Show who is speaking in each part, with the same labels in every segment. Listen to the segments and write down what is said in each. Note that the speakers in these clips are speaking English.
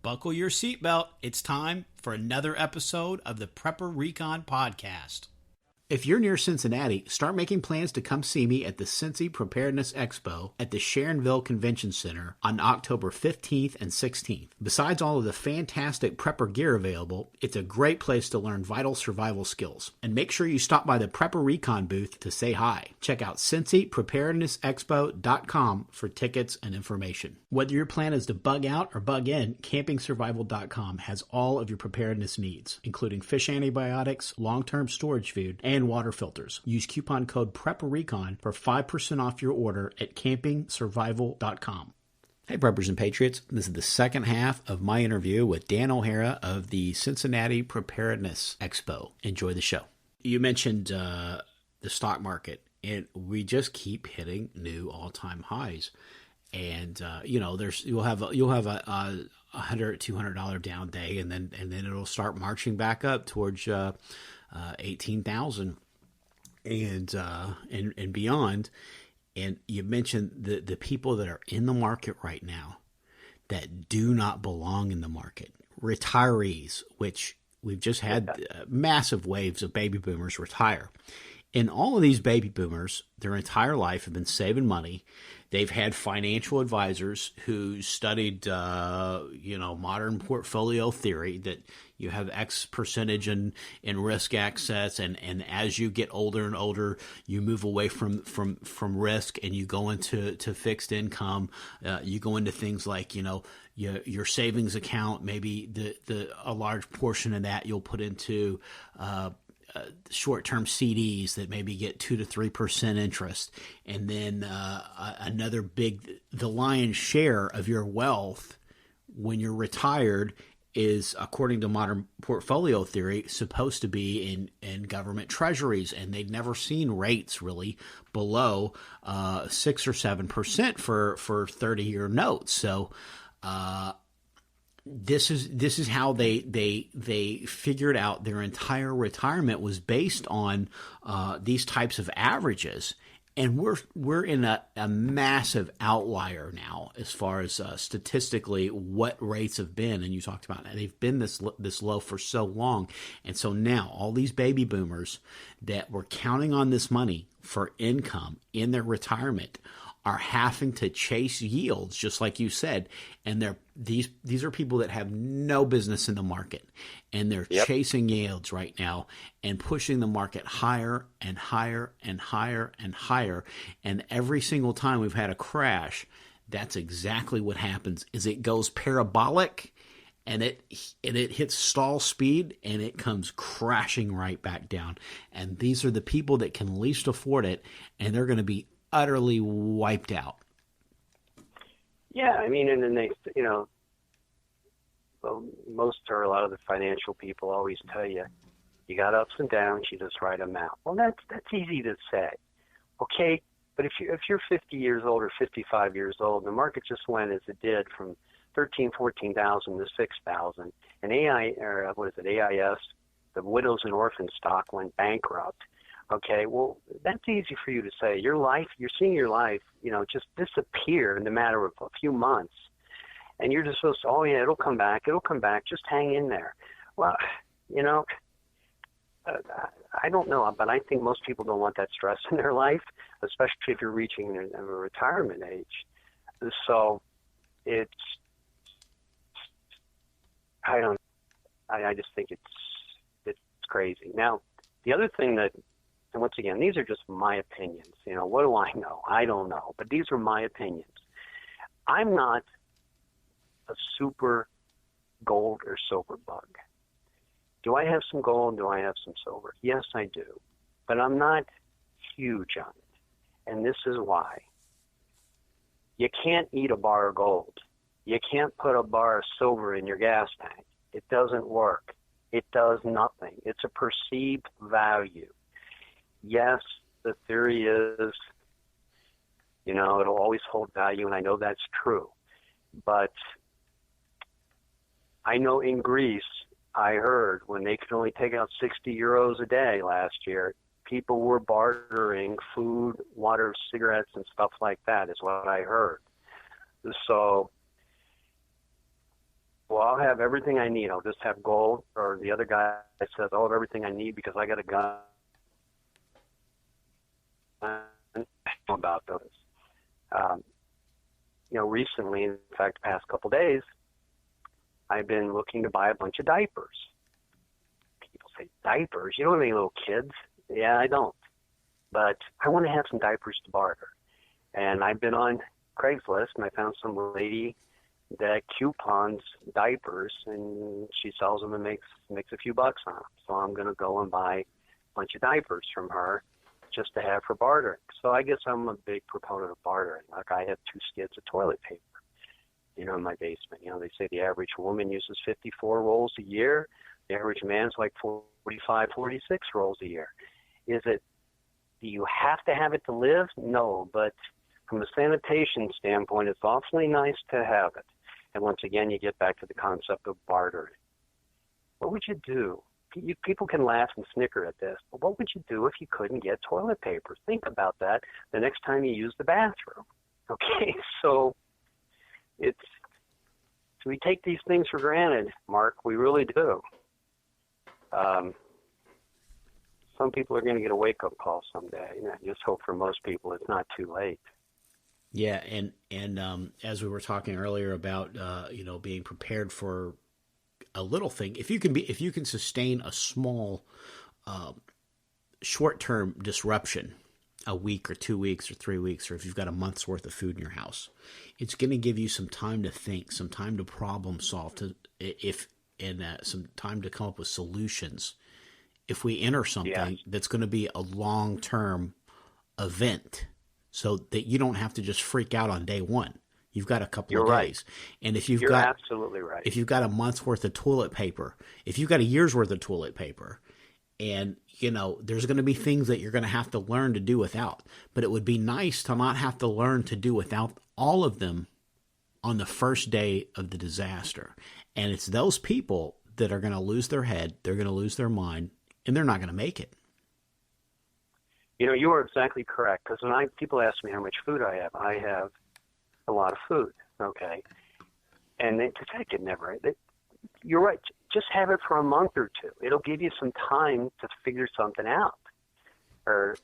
Speaker 1: Buckle your seatbelt. It's time for another episode of the Prepper Recon Podcast. If you're near Cincinnati, start making plans to come see me at the Cincy Preparedness Expo at the Sharonville Convention Center on October 15th and 16th. Besides all of the fantastic prepper gear available, it's a great place to learn vital survival skills. And make sure you stop by the Prepper Recon booth to say hi. Check out CincyPreparednessExpo.com for tickets and information. Whether your plan is to bug out or bug in, CampingSurvival.com has all of your preparedness needs, including fish antibiotics, long-term storage food, and water filters. Use coupon code PrepperRecon for 5% off your order at CampingSurvival.com. Hey, Preppers and Patriots. This is the second half of my interview with Dan O'Hara of the Cincinnati Preparedness Expo. Enjoy the show. You mentioned the stock market, and we just keep hitting new all-time highs. And you'll have a $100, $200 down day, and then it'll start marching back up towards 18,000 and beyond. And you mentioned the people that are in the market right now that do not belong in the market, retirees, which we've just had massive waves of baby boomers retire. And all of these baby boomers, their entire life, have been saving money. They've had financial advisors who studied, modern portfolio theory, that you have X percentage in risk access, and as you get older and older, you move away from risk and you go into fixed income. You go into things like your savings account. Maybe a large portion of that you'll put into short-term CDs that maybe get 2 to 3% interest, and then the lion's share of your wealth when you're retired is, according to modern portfolio theory, supposed to be in government treasuries, and they'd never seen rates really below 6 or 7% for 30-year notes. So this is how they figured out their entire retirement was based on these types of averages. And we're in a massive outlier now as far as statistically what rates have been. And you talked about it. They've been this low for so long. And so now all these baby boomers that were counting on this money for income in their retirement are having to chase yields, just like you said. And these are people that have no business in the market, and they're chasing yields right now and pushing the market higher and higher and higher and higher. And every single time we've had a crash, that's exactly what happens. Is it goes parabolic, and it hits stall speed, and it comes crashing right back down. And these are the people that can least afford it, and they're going to be utterly wiped out.
Speaker 2: Yeah, I mean, and then most or a lot of the financial people always tell you, you got ups and downs, you just ride them out. Well, that's easy to say, okay. But if you're 50 years old or 55 years old, the market just went as it did from 14,000 to 6,000, and AIS, the widows and orphans stock went bankrupt. Okay, well, that's easy for you to say. You're seeing your life, just disappear in the matter of a few months. And you're just supposed to, oh, yeah, it'll come back, just hang in there. Well, I don't know, but I think most people don't want that stress in their life, especially if you're reaching a retirement age. So I just think it's crazy. Now, the other thing and once again, these are just my opinions. What do I know? I don't know. But these are my opinions. I'm not a super gold or silver bug. Do I have some gold? Do I have some silver? Yes, I do. But I'm not huge on it. And this is why. You can't eat a bar of gold. You can't put a bar of silver in your gas tank. It doesn't work. It does nothing. It's a perceived value. Yes, the theory is, it'll always hold value, and I know that's true. But I know in Greece, I heard when they could only take out 60 euros a day last year, people were bartering food, water, cigarettes, and stuff like that, is what I heard. So well, I'll have everything I need. I'll just have gold. Or the other guy says, I'll have everything I need because I got a gun. About those. Um, recently, in fact, the past couple days, I've been looking to buy a bunch of diapers. People say, diapers? You don't have any little kids? Yeah, I don't. But I want to have some diapers to barter. And I've been on Craigslist, and I found some lady that coupons diapers, and she sells them and makes a few bucks on them. So I'm going to go and buy a bunch of diapers from her just to have for bartering. So I guess I'm a big proponent of bartering. Like I have 2 skids of toilet paper, in my basement. They say the average woman uses 54 rolls a year. The average man's like 45, 46 rolls a year. Do you have to have it to live? No, but from a sanitation standpoint, it's awfully nice to have it. And once again, you get back to the concept of bartering. What would you do? People can laugh and snicker at this, but what would you do if you couldn't get toilet paper? Think about that the next time you use the bathroom. Okay, so we take these things for granted, Mark. We really do. Some people are going to get a wake-up call someday, and I just hope for most people it's not too late.
Speaker 1: Yeah, and as we were talking earlier about being prepared for a little thing, if you can sustain a small short-term disruption, a week or 2 weeks or 3 weeks, or if you've got a month's worth of food in your house, it's going to give you some time to think, some time to problem solve, some time to come up with solutions. If we enter something that's going to be a long-term event, so that you don't have to just freak out on day one. You've got a couple of days. And if you're
Speaker 2: absolutely right.
Speaker 1: If you've got a month's worth of toilet paper, if you've got a year's worth of toilet paper, and there's going to be things that you're going to have to learn to do without. But it would be nice to not have to learn to do without all of them on the first day of the disaster. And it's those people that are going to lose their head, they're going to lose their mind, and they're not going to make it.
Speaker 2: You are exactly correct, because when people ask me how much food I have a lot of food, okay? And I could never, you're right, just have it for a month or two. It'll give you some time to figure something out. Or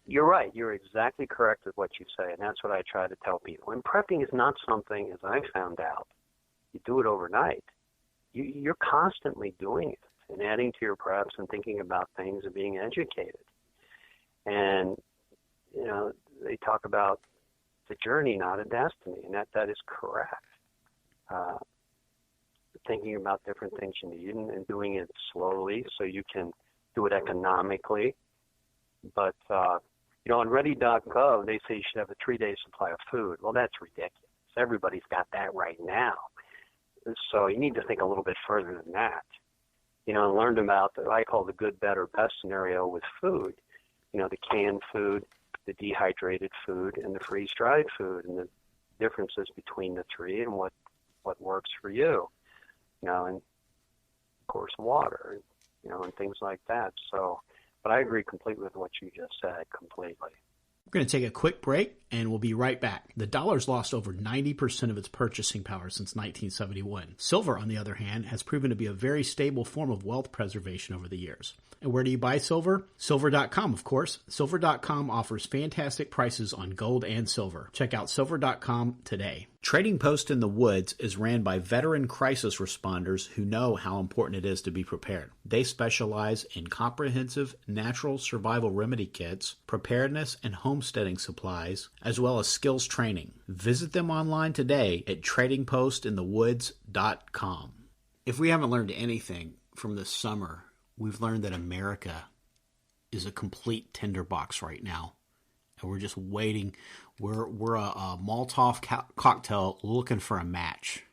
Speaker 2: you're right, you're exactly correct with what you say, and that's what I try to tell people. And prepping is not something, as I found out, you do it overnight. You're constantly doing it and adding to your preps and thinking about things and being educated. And, they talk about the journey, not a destiny, and that is correct. Thinking about different things you need and doing it slowly so you can do it economically. But, on ready.gov, they say you should have a 3-day supply of food. Well, that's ridiculous. Everybody's got that right now. So you need to think a little bit further than that. And learned about what I call the good, better, best scenario with food. The canned food, the dehydrated food, and the freeze-dried food, and the differences between the three and what works for you. And of course water, and things like that. So, but I agree completely with what you just said, completely.
Speaker 1: We're going to take a quick break, and we'll be right back. The dollar's lost over 90% of its purchasing power since 1971. Silver, on the other hand, has proven to be a very stable form of wealth preservation over the years. And where do you buy silver? Silver.com, of course. Silver.com offers fantastic prices on gold and silver. Check out Silver.com today. Trading Post in the Woods is ran by veteran crisis responders who know how important it is to be prepared. They specialize in comprehensive natural survival remedy kits, preparedness and homesteading supplies, as well as skills training. Visit them online today at tradingpostinthewoods.com. If we haven't learned anything from this summer, we've learned that America is a complete tinderbox right now. And we're just waiting. We're a Molotov cocktail looking for a match.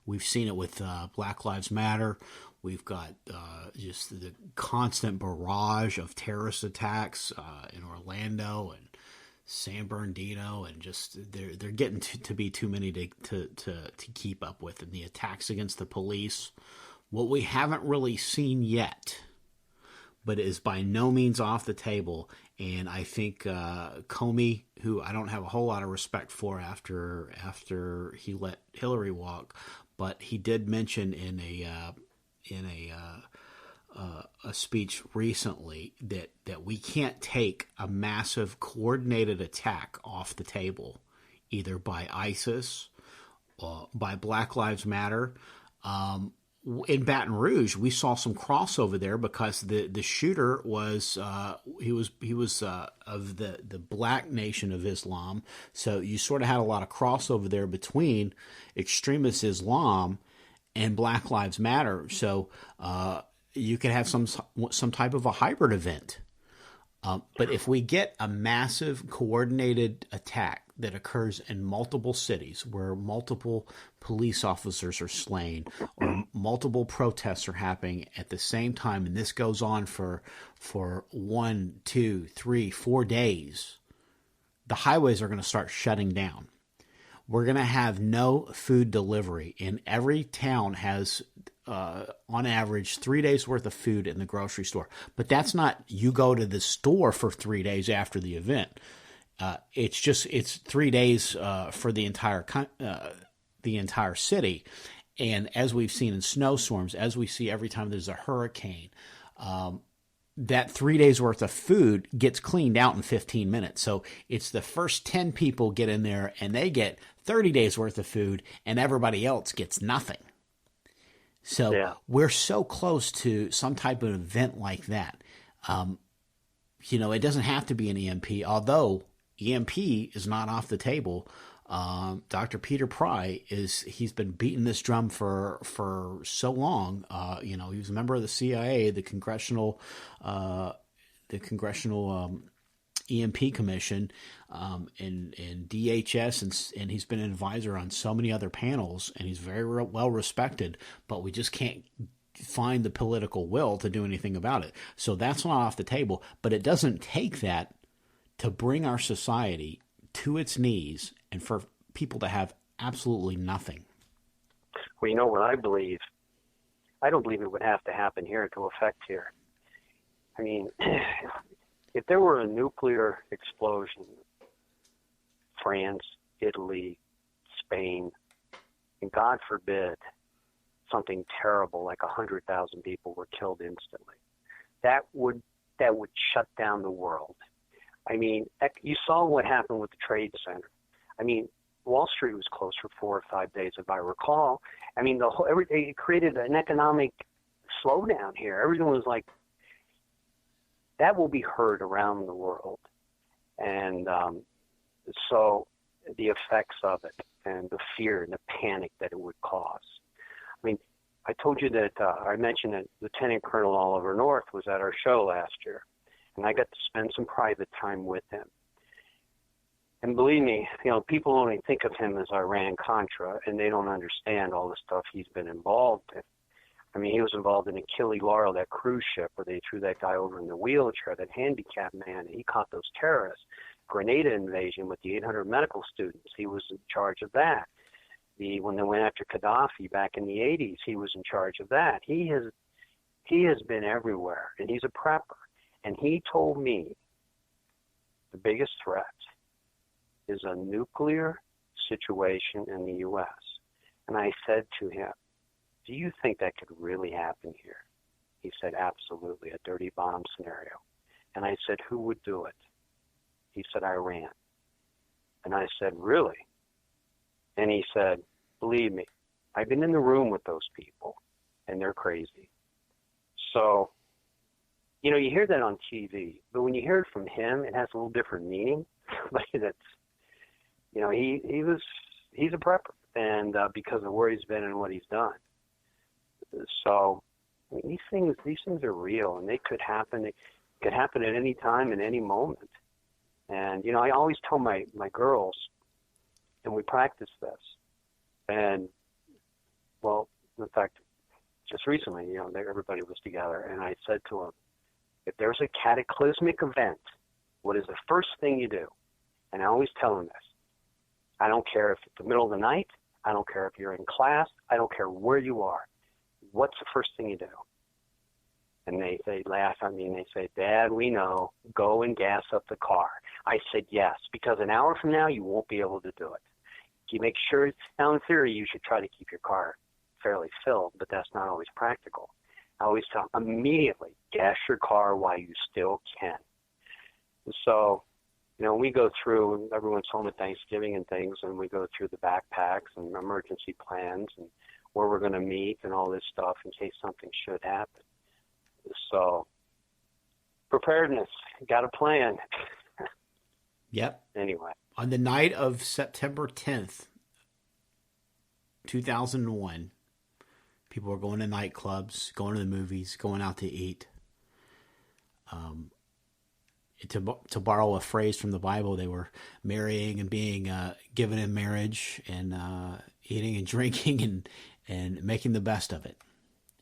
Speaker 1: We've seen it with Black Lives Matter. We've got just the constant barrage of terrorist attacks in Orlando and San Bernardino, and just they're getting to be too many to keep up with. And the attacks against the police. What we haven't really seen yet, but is by no means off the table. And I think Comey, who I don't have a whole lot of respect for after he let Hillary walk, but he did mention a speech recently that we can't take a massive coordinated attack off the table, either by ISIS or by Black Lives Matter. In Baton Rouge, we saw some crossover there because the shooter was he was of the Black Nation of Islam, so you sort of had a lot of crossover there between extremist Islam and Black Lives Matter. So you could have some type of a hybrid event. But if we get a massive coordinated attack that occurs in multiple cities where multiple police officers are slain or multiple protests are happening at the same time, and this goes on for 1, 2, 3, 4 days, the highways are going to start shutting down. We're going to have no food delivery, and every town has on average 3 days worth of food in the grocery store. But that's not you go to the store for 3 days after the event. It's 3 days for the entire city. And as we've seen in snowstorms, as we see every time there's a hurricane, that 3 days worth of food gets cleaned out in 15 minutes. So it's the first 10 people get in there and they get 30 days worth of food and everybody else gets nothing. So we're so close to some type of event like that. It doesn't have to be an EMP, although EMP is not off the table. Dr. Peter Pry he's been beating this drum for so long. He was a member of the CIA, the Congressional EMP Commission, and DHS, and he's been an advisor on so many other panels, and he's very well respected, but we just can't find the political will to do anything about it. So that's not off the table, but it doesn't take that to bring our society to its knees and for people to have absolutely nothing.
Speaker 2: Well, you know what I believe? I don't believe it would have to happen here to affect here. I mean, if there were a nuclear explosion, France, Italy, Spain, and God forbid something terrible like 100,000 people were killed instantly, that would shut down the world. I mean, you saw what happened with the Trade Center. I mean, Wall Street was closed for 4 or 5 days, if I recall. I mean, it created an economic slowdown here. Everyone was like, that will be heard around the world. And so the effects of it and the fear and the panic that it would cause. I mean, I told you that I mentioned that Lieutenant Colonel Oliver North was at our show last year, and I got to spend some private time with him. And believe me, people only think of him as Iran-Contra, and they don't understand all the stuff he's been involved in. I mean, he was involved in Achille Lauro, that cruise ship where they threw that guy over in the wheelchair, that handicapped man, and he caught those terrorists. Grenada invasion with the 800 medical students, he was in charge of that. When they went after Gaddafi back in the 80s, he was in charge of that. He has been everywhere, and he's a prepper. And he told me the biggest threat is a nuclear situation in the U.S. And I said to him, do you think that could really happen here? He said, absolutely, a dirty bomb scenario. And I said, who would do it? He said, Iran. And I said, really? And he said, believe me, I've been in the room with those people, and they're crazy. So, you hear that on TV, but when you hear it from him, it has a little different meaning. But that's, he's a prepper, and because of where he's been and what he's done. So, I mean, these things are real, and they could happen. It could happen at any time, in any moment. And I always tell my girls, and we practice this. And well, in fact, just recently, everybody was together, and I said to them, if there's a cataclysmic event, what is the first thing you do? And I always tell them this. I don't care if it's the middle of the night. I don't care if you're in class. I don't care where you are. What's the first thing you do? And they laugh at me and they say, Dad, we know. Go and gas up the car. I said, yes, because an hour from now you won't be able to do it. You make sure, now in theory, you should try to keep your car fairly filled, but that's not always practical. I always tell them, immediately gas your car while you still can. So, we go through, everyone's home at Thanksgiving and things, and we go through the backpacks and emergency plans and where we're going to meet and all this stuff in case something should happen. So, preparedness, got a plan.
Speaker 1: Yep.
Speaker 2: Anyway.
Speaker 1: On the night of September 10th, 2001, people were going to nightclubs, going to the movies, going out to eat. To borrow a phrase from the Bible, they were marrying and being given in marriage and eating and drinking and making the best of it.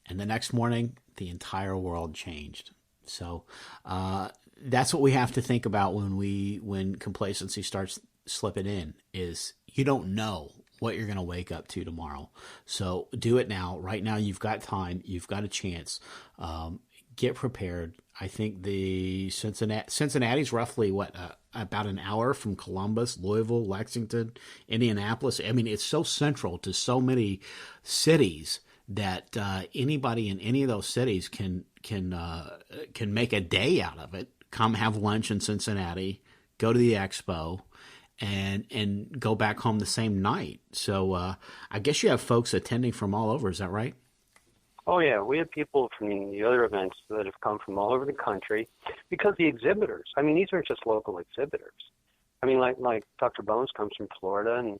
Speaker 1: And the next morning, the entire world changed. So that's what we have to think about when complacency starts slipping in, is you don't know what you're going to wake up to tomorrow. So do it now. Right now, you've got time. You've got a chance. Get prepared. I think the Cincinnati's roughly about an hour from Columbus, Louisville, Lexington, Indianapolis. I mean, it's so central to so many cities that anybody in any of those cities can make a day out of it. Come have lunch in Cincinnati, go to the expo, and go back home the same night. So I guess you have folks attending from all over. Is that right?
Speaker 2: Oh, yeah. We have people from the other events that have come from all over the country because the exhibitors, I mean, these aren't just local exhibitors. I mean, like Dr. Bones comes from Florida, and,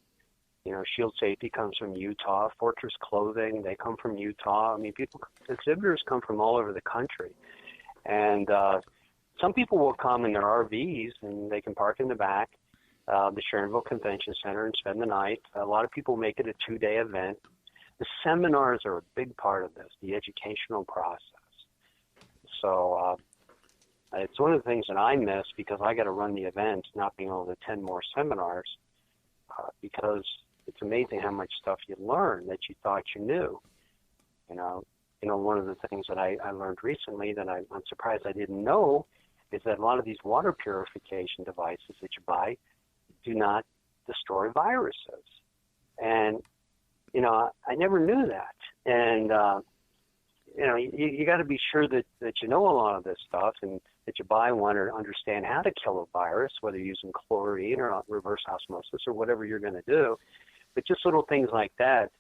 Speaker 2: Shield Safety comes from Utah. Fortress Clothing, they come from Utah. I mean, exhibitors come from all over the country. And some people will come in their RVs, and they can park in the back, the Sharonville Convention Center, and spend the night. A lot of people make it a 2-day event. The seminars are a big part of this, the educational process. So it's one of the things that I miss because I got to run the event, not being able to attend more seminars, because it's amazing how much stuff you learn that you thought you knew. One of the things that I learned recently that I'm surprised I didn't know is that a lot of these water purification devices that you buy do not destroy viruses. And I never knew that. And, you got to be sure that you know a lot of this stuff and that you buy one or understand how to kill a virus, whether you're using chlorine or reverse osmosis or whatever you're going to do. But just little things like that,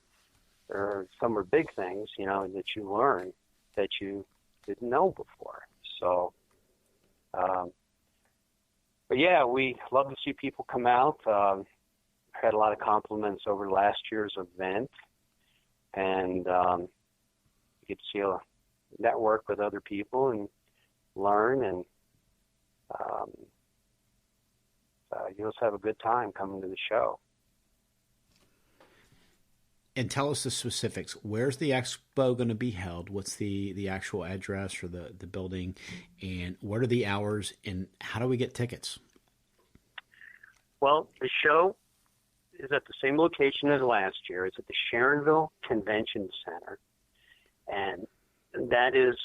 Speaker 2: or some are big things, that you learn that you didn't know before. So, but yeah, we love to see people come out. Had a lot of compliments over last year's event, and you get to see a network with other people and learn, and you'll just have a good time coming to the show.
Speaker 1: And tell us the specifics. Where's the expo going to be held? What's the actual address or the building, and what are the hours, and how do we get tickets?
Speaker 2: Well, the show is at the same location as last year. It's at the Sharonville Convention Center, and that is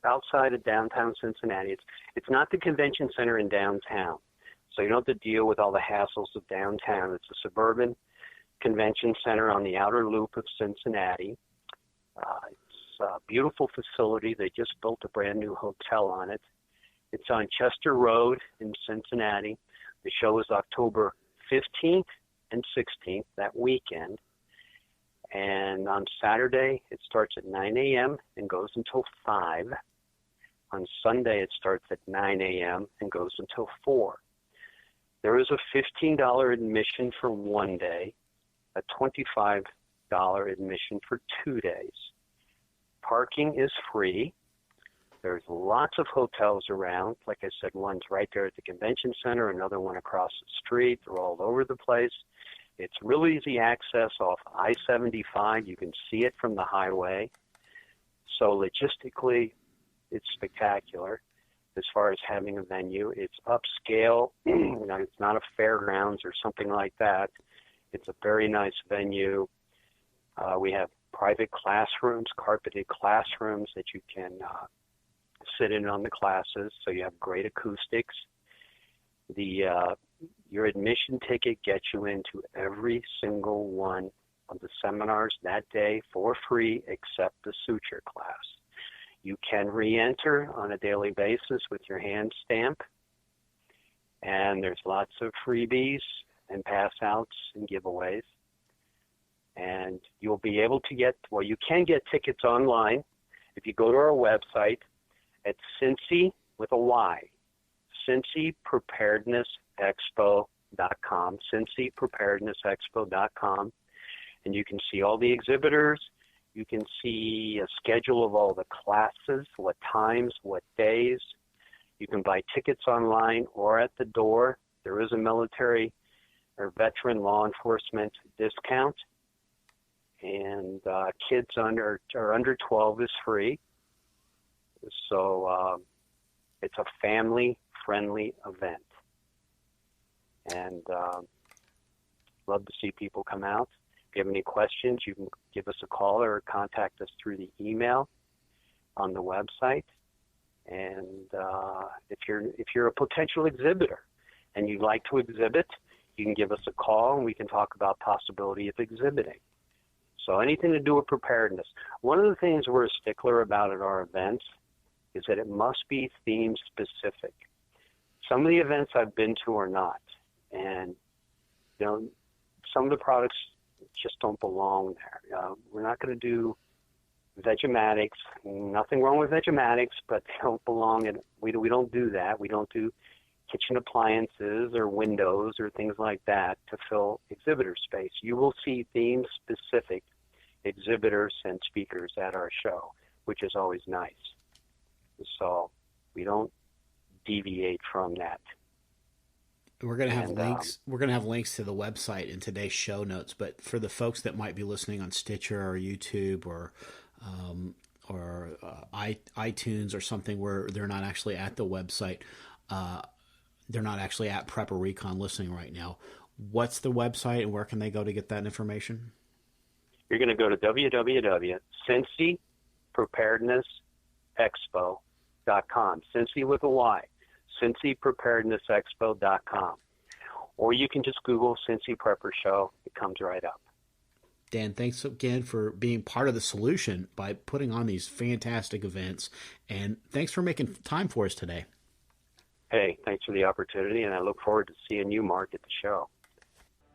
Speaker 2: outside of downtown Cincinnati. It's not the convention center in downtown, so you don't have to deal with all the hassles of downtown. It's a suburban convention center on the outer loop of Cincinnati. It's a beautiful facility. They just built a brand new hotel on it. It's on Chester Road in Cincinnati. The show is October 15th and 16th, that weekend. And on Saturday, it starts at 9 a.m. and goes until 5. On Sunday, it starts at 9 a.m. and goes until 4. There is a $15 admission for one day, a $25 admission for 2 days. Parking is free. There's lots of hotels around. Like I said, one's right there at the convention center, another one across the street. They're all over the place. It's real easy access off I-75. You can see it from the highway. So logistically, it's spectacular as far as having a venue. It's upscale. It's not a fairgrounds or something like that. It's a very nice venue. We have private classrooms, carpeted classrooms that you can sit in on the classes, so you have great acoustics. Your admission ticket gets you into every single one of the seminars that day for free except the suture class. You can re-enter on a daily basis with your hand stamp, and there's lots of freebies and pass-outs and giveaways. And you'll be able to get, well, you can get tickets online if you go to our website at Cincy with a Y, CincyPreparednessExpo.com, CincyPreparednessExpo.com, and you can see all the exhibitors. You can see a schedule of all the classes, what times, what days. You can buy tickets online or at the door. There is a military or veteran law enforcement discount, and kids under 12 is free. So it's a family-friendly event, and love to see people come out. If you have any questions, you can give us a call or contact us through the email on the website. And if you're a potential exhibitor and you'd like to exhibit, you can give us a call and we can talk about possibility of exhibiting. So anything to do with preparedness. One of the things we're a stickler about at our events is that it must be theme specific. Some of the events I've been to are not. And, you know, some of the products just don't belong there. We're not going to do Vegematics. Nothing wrong with Vegematics, but they don't belong in. We don't do that. We don't do kitchen appliances or windows or things like that to fill exhibitor space. You will see theme-specific exhibitors and speakers at our show, which is always nice. So we don't deviate from that.
Speaker 1: We're going to have links. We're going to have links to the website in today's show notes. But for the folks that might be listening on Stitcher or YouTube or iTunes or something where they're not actually at the website, they're not actually at Prepper Recon listening right now. What's the website and where can they go to get that information?
Speaker 2: You're going to go to www.CincyPreparednessExpo.com. Cincy with a Y. CincyPreparednessExpo.com. Or you can just Google Cincy Prepper Show. It comes right up.
Speaker 1: Dan, thanks again for being part of the solution by putting on these fantastic events. And thanks for making time for us today.
Speaker 2: Hey, thanks for the opportunity, and I look forward to seeing you, Mark, at the show.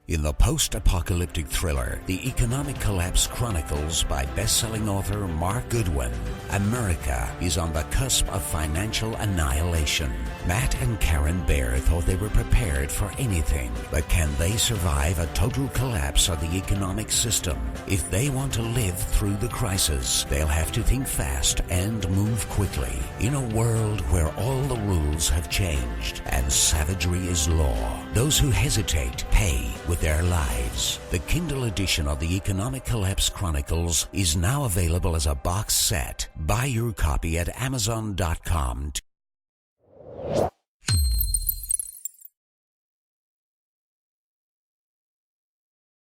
Speaker 3: In the post-apocalyptic thriller, The Economic Collapse Chronicles by best-selling author Mark Goodwin, America is on the cusp of financial annihilation. Matt and Karen Baer thought they were prepared for anything, but can they survive a total collapse of the economic system? If they want to live through the crisis, they'll have to think fast and move quickly. In a world where all the rules have changed and savagery is law, those who hesitate pay with their lives. The Kindle edition of the Economic Collapse Chronicles is now available as a box set. Buy your copy at Amazon.com.